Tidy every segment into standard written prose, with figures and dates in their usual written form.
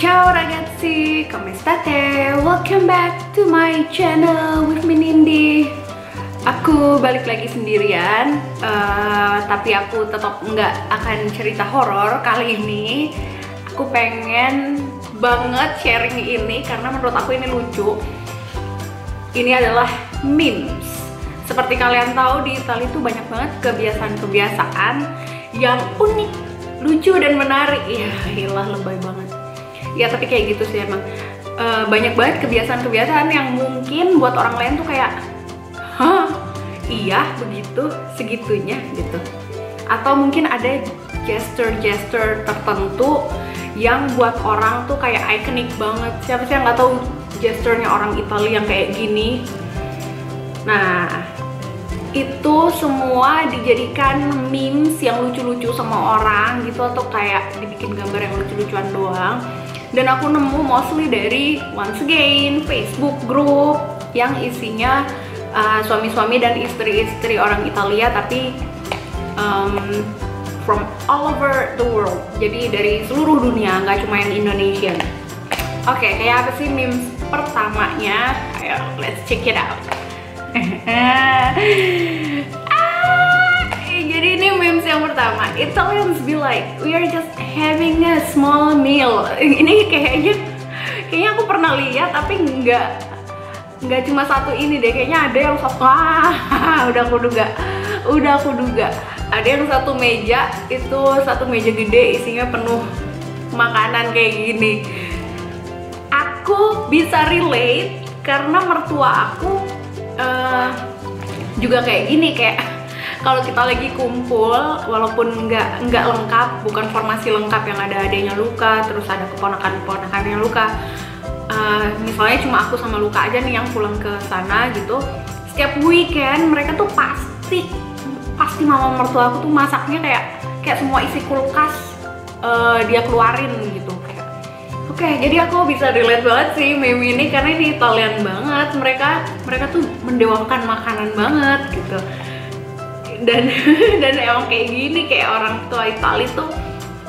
Ciao ragazzi, come state? Welcome back to my channel with me Nindi. Aku balik lagi sendirian, tapi aku tetap nggak akan cerita horor kali ini. Aku pengen banget sharing ini karena menurut aku ini lucu. Ini adalah memes. Seperti kalian tahu, di Italia itu banyak banget kebiasaan-kebiasaan yang unik, lucu dan menarik. Ya, ilah lebay banget. Ya tapi kayak gitu sih emang. Banyak banget kebiasaan-kebiasaan yang mungkin buat orang lain tuh kayak, hah, iya begitu, segitunya gitu. Atau mungkin ada gesture-gesture tertentu yang buat orang tuh kayak ikonik banget. Siapa sih yang nggak tahu gesturnya orang Italia yang kayak gini? Nah, itu semua dijadikan memes yang lucu-lucu sama orang gitu, atau kayak dibikin gambar yang lucu-lucuan doang. Dan aku nemu mostly dari, once again, Facebook group yang isinya suami-suami dan istri-istri orang Italia, tapi from all over the world. Jadi dari seluruh dunia, nggak cuma yang Indonesia. Oke, kayak apa sih memes pertamanya? Ayo, let's check it out. Jadi ini memes yang pertama, Italians be like, we are just having a small meal. Ini kayaknya aku pernah lihat, tapi nggak cuma satu ini deh. Kayaknya ada yang udah aku duga. Ada yang satu meja, itu satu meja gede isinya penuh makanan kayak gini. Aku bisa relate karena mertua aku juga kayak gini, kayak kalau kita lagi kumpul, walaupun nggak lengkap, bukan formasi lengkap yang ada adanya Luka, terus ada keponakan-keponakannya Luka. Misalnya cuma aku sama Luka aja nih yang pulang ke sana gitu. Setiap weekend mereka tuh pasti mama mertua aku tuh masaknya kayak semua isi kulkas dia keluarin gitu. Oke, jadi aku bisa relate banget sih meme ini karena ini Italian banget. Mereka tuh mendewakan makanan banget gitu. Dan emang kayak gini, kayak orang tua Italia tuh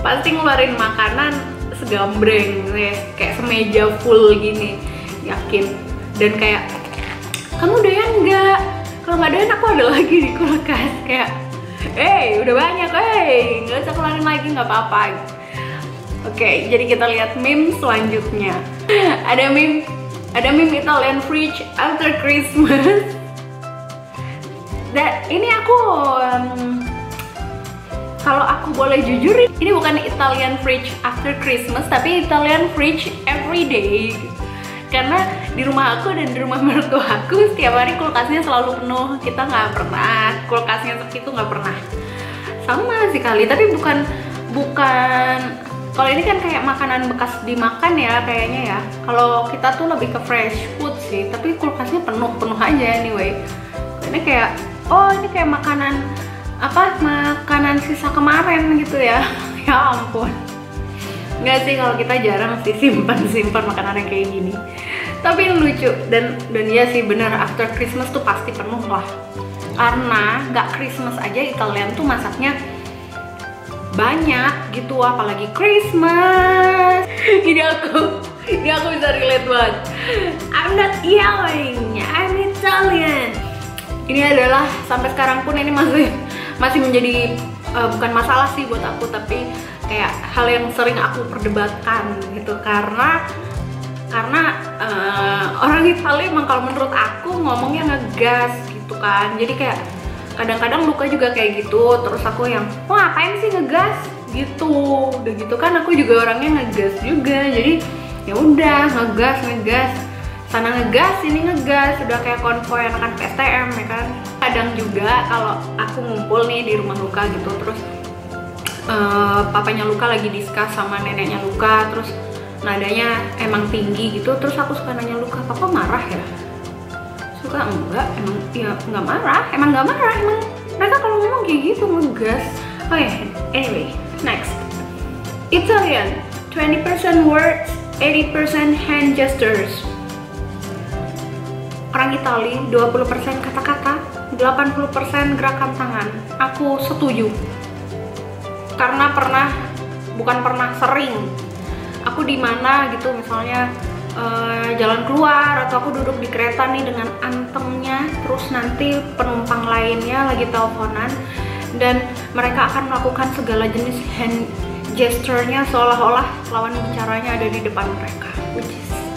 pasti ngeluarin makanan segambreng, kayak semeja full gini, yakin. Dan kayak, kamu doyan nggak? Kalau nggak doyan aku ada lagi di kulkas. Kayak, udah banyak, nggak usah keluarin lagi, nggak apa-apa. Oke, jadi kita lihat meme selanjutnya. Ada meme Italian fridge after Christmas. Dan ini aku, kalau aku boleh jujur, ini bukan Italian fridge after Christmas, tapi Italian fridge every day. Karena di rumah aku dan di rumah mertua aku setiap hari kulkasnya selalu penuh. Kita nggak pernah kulkasnya seperti itu, nggak pernah sama sekali. Tapi bukan. Kalau ini kan kayak makanan bekas dimakan ya kayaknya ya. Kalau kita tuh lebih ke fresh food sih, tapi kulkasnya penuh aja anyway. Ini kayak, ini kayak makanan sisa kemarin gitu ya. Ya ampun. Nggak sih, kalau kita jarang sih simpan makanan yang kayak gini. Tapi ini lucu dan ya sih bener, after Christmas tuh pasti penuh lah. Karena nggak Christmas aja Italian tuh masaknya banyak gitu, apalagi Christmas. Ini aku bisa relate banget. I'm not yelling, I'm Italian. Ini adalah sampai sekarang pun ini masih menjadi bukan masalah sih buat aku, tapi kayak hal yang sering aku perdebatkan gitu, karena orang Italia emang kalau menurut aku ngomongnya ngegas gitu kan. Jadi kayak kadang-kadang Luka juga kayak gitu, terus aku yang, ngapain sih ngegas gitu. Udah gitu kan aku juga orangnya ngegas juga, jadi ya udah ngegas, sana ngegas, sini ngegas, udah kayak konvoy anak-anak STM ya kan. Kadang juga kalau aku ngumpul nih di rumah Luka gitu, terus papanya Luka lagi discuss sama neneknya Luka, terus nadanya emang tinggi gitu, terus aku suka nanya Luka, papa marah ya? Suka enggak, emang ya nggak marah, emang mereka kalau ngomong kayak gitu ngegas. Anyway, next, Italian 20% words, 80% hand gestures. Orang Itali 20% kata-kata, 80% gerakan tangan. Aku setuju. Karena sering aku di mana gitu, misalnya jalan keluar atau aku duduk di kereta nih dengan antemnya, terus nanti penumpang lainnya lagi teleponan dan mereka akan melakukan segala jenis hand gesture-nya seolah-olah lawan bicaranya ada di depan mereka,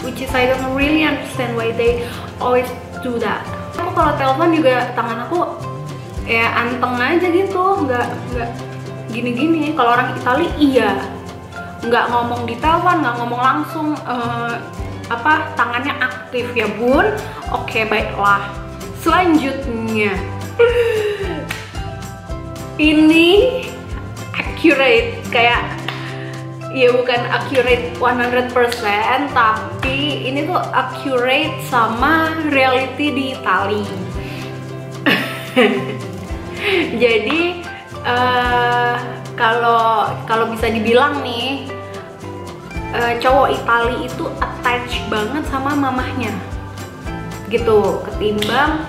which is I don't really understand why they always do that. Aku kalau telepon juga tangan aku ya anteng aja gitu, nggak gini-gini. Kalau orang Itali iya, nggak ngomong di telepon, nggak ngomong langsung, tangannya aktif ya bun. Oke, baiklah. Selanjutnya ini accurate, kayak ya bukan accurate 100%, tapi ini tuh accurate sama reality di Itali. Jadi kalau bisa dibilang nih, cowok Itali itu attach banget sama mamahnya gitu, ketimbang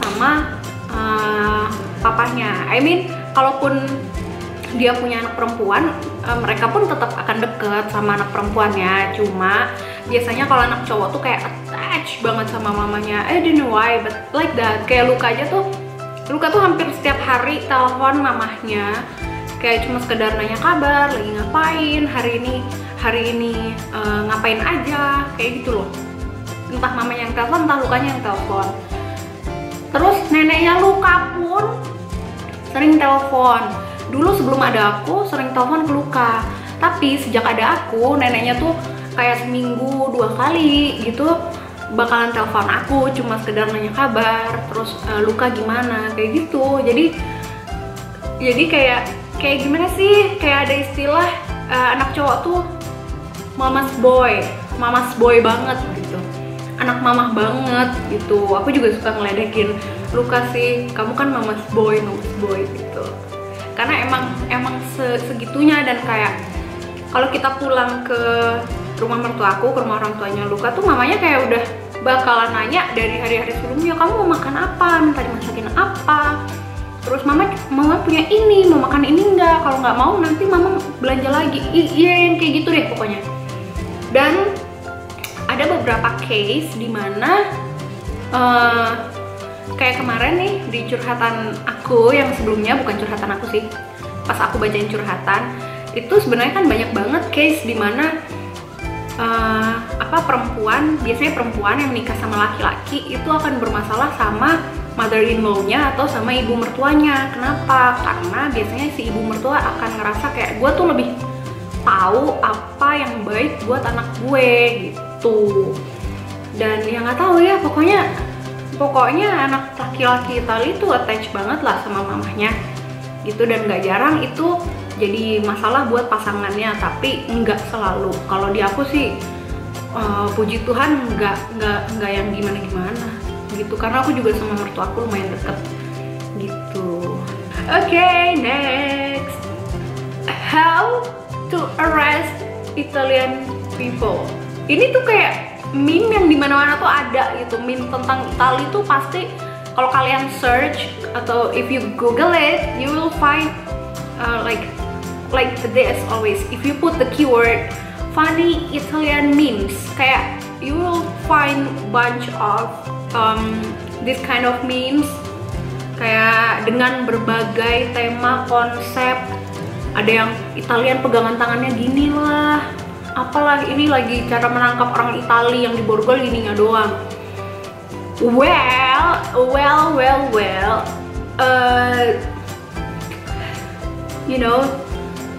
sama papahnya. I mean, kalaupun dia punya anak perempuan, mereka pun tetap akan deket sama anak perempuannya. Cuma biasanya kalau anak cowok tuh kayak attach banget sama mamanya. I don't know why, but like that. Kayak Luka aja tuh, Luka tuh hampir setiap hari telepon mamahnya, kayak cuma sekedar nanya kabar, lagi ngapain, hari ini ngapain aja, kayak gitu loh. Entah mamanya yang telepon, entah Lukanya yang telepon. Terus neneknya Luka pun sering telepon. Dulu sebelum ada aku sering telepon ke Luka, tapi sejak ada aku, neneknya tuh kayak seminggu 2 kali gitu bakalan telepon aku, cuma sekedar nanya kabar, terus Luka gimana, kayak gitu. Jadi kayak gimana sih, kayak ada istilah anak cowok tuh mama's boy banget gitu, anak mamah banget gitu. Aku juga suka ngeledekin Luka sih, kamu kan mama's boy gitu, karena emang segitunya. Dan kayak kalau kita pulang ke rumah mertuaku, ke rumah orang tuanya Luka tuh, mamanya kayak udah bakalan nanya dari hari-hari sebelumnya, kamu mau makan apa, minta dimasakin apa, terus mama punya ini, mau makan ini enggak, kalau nggak mau nanti mama belanja lagi. Iya, yang kayak gitu deh pokoknya. Dan ada beberapa case dimana kayak kemarin nih di curhatan aku yang sebelumnya, bukan curhatan aku sih, pas aku bacain curhatan itu sebenarnya kan banyak banget case dimana biasanya perempuan yang nikah sama laki-laki itu akan bermasalah sama mother-in-law-nya atau sama ibu mertuanya. Kenapa? Karena biasanya si ibu mertua akan ngerasa kayak gue tuh lebih tahu apa yang baik buat anak gue gitu. Dan ya nggak tahu ya, pokoknya anak laki-laki Itali itu attach banget lah sama mamahnya gitu. Dan nggak jarang itu jadi masalah buat pasangannya, tapi nggak selalu. Kalau di aku sih puji Tuhan nggak yang gimana gitu, karena aku juga sama mertua aku lumayan deket gitu. Oke, next, how to arrest Italian people. Ini tuh kayak meme yang dimana-mana tuh ada gitu, meme tentang Itali tuh pasti kalau kalian search atau if you Google it, you will find like this always. If you put the keyword funny Italian memes, kayak you will find bunch of this kind of memes, kayak dengan berbagai tema, konsep. Ada yang Italian pegangan tangannya gini lah, apalah, ini lagi cara menangkap orang Itali yang di borgol gininya doang. You know,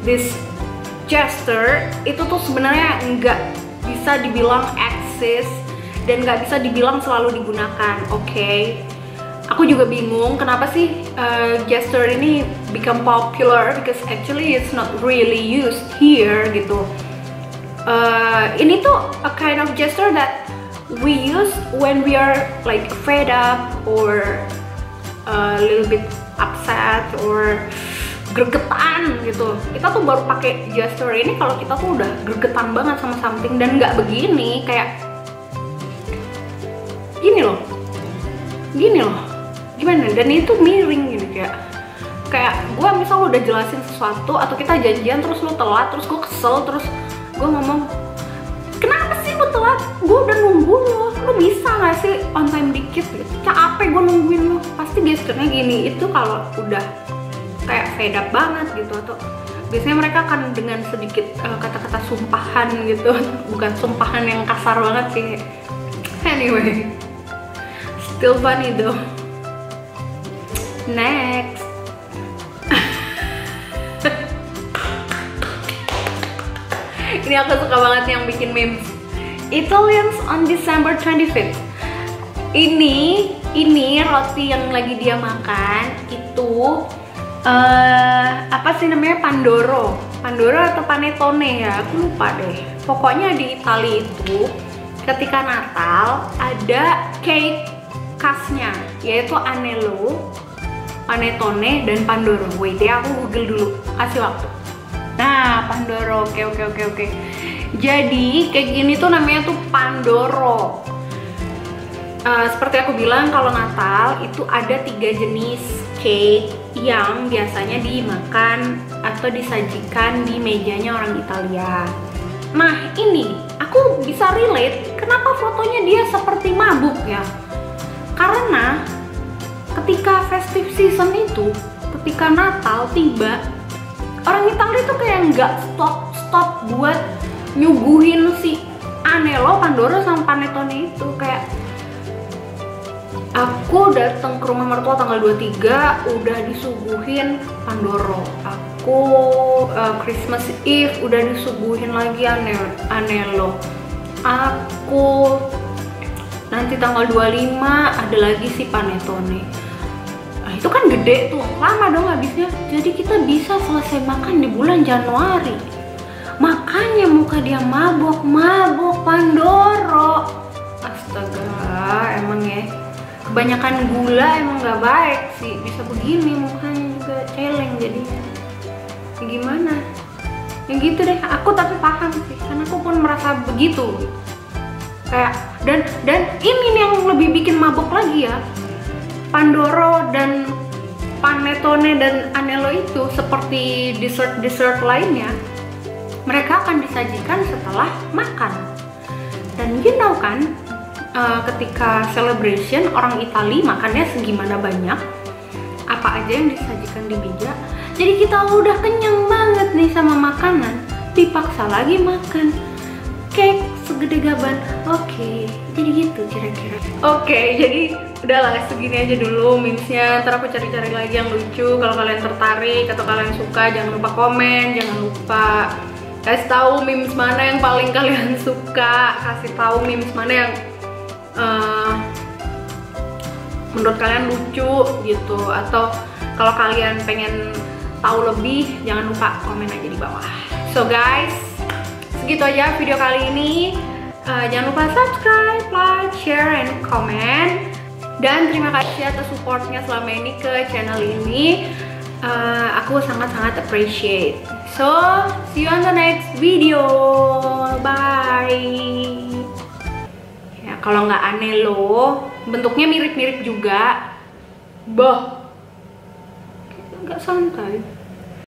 this gesture itu tuh sebenarnya nggak bisa dibilang eksis dan nggak bisa dibilang selalu digunakan. Oke. Aku juga bingung kenapa sih gesture ini become popular, because actually it's not really used here gitu. Ini tuh a kind of gesture that we use when we are like fed up or a little bit upset or gregetan gitu. Kita tuh baru pakai gesture ini kalau kita tuh udah gregetan banget sama something, dan nggak begini, kayak gini loh, gimana? Dan itu miring gitu, kayak gue misal udah jelasin sesuatu atau kita janjian terus lu telat, terus gue kesel, terus gue ngomong gue udah nunggu lo bisa nggak sih on time dikit gitu, capek gue nungguin lo. Pasti gesturnya gini, itu kalau udah kayak fed up banget gitu, atau biasanya mereka akan dengan sedikit kata-kata sumpahan gitu, bukan sumpahan yang kasar banget sih. Anyway, still funny though. Next. Ini aku suka banget yang bikin memes. Italians on December 25th. Ini roti yang lagi dia makan itu apa sih namanya, Pandoro atau panettone ya, aku lupa deh. Pokoknya di Italia itu ketika Natal ada cake khasnya, yaitu anello, panettone, dan Pandoro. Wait ya, aku google dulu, kasih waktu. Nah, Pandoro, oke. Jadi kayak gini tuh namanya tuh Pandoro. Seperti aku bilang, kalau Natal itu ada 3 jenis cake yang biasanya dimakan atau disajikan di mejanya orang Italia. Nah, ini aku bisa relate kenapa fotonya dia seperti mabuk ya. Karena ketika festive season itu, ketika Natal tiba, orang Italia tuh kayak nggak stop buat nyuguhin si anello, Pandoro, sama panettone itu. Kayak aku datang ke rumah mertua tanggal 23 udah disuguhin Pandoro. Aku Christmas Eve udah disuguhin lagi anello. Aku nanti tanggal 25 ada lagi si panettone. Nah, itu kan gede tuh, lama dong habisnya. Jadi kita bisa selesai makan di bulan Januari. Makanya muka dia mabok Pandoro. Astaga, emang ya kebanyakan gula emang gak baik sih, bisa begini mukanya juga celeng jadinya. Ya gimana? Ya gitu deh, aku tapi paham sih, karena aku pun merasa begitu. Kayak dan ini nih yang lebih bikin mabok lagi ya. Pandoro dan panettone dan anello itu seperti dessert lainnya, mereka akan disajikan setelah makan. Dan you know kan, ketika celebration orang Itali makannya segimana banyak, apa aja yang disajikan di meja. Jadi kita udah kenyang banget nih sama makanan, dipaksa lagi makan cake segede gaban. Oke, jadi gitu kira-kira. Oke, jadi udahlah segini aja dulu memesnya. Ntar aku cari-cari lagi yang lucu. Kalau kalian tertarik atau kalian suka, jangan lupa komen, jangan lupa kasih tahu memes mana yang paling kalian suka, kasih tahu memes mana yang menurut kalian lucu gitu. Atau kalau kalian pengen tahu lebih, jangan lupa komen aja di bawah. So guys, segitu aja video kali ini. Jangan lupa subscribe, like, share, and comment. Dan terima kasih atas supportnya selama ini ke channel ini. Aku sangat-sangat appreciate. So, see you on the next video. Bye. Ya, kalau nggak anello, bentuknya mirip-mirip juga. Bah, nggak santai.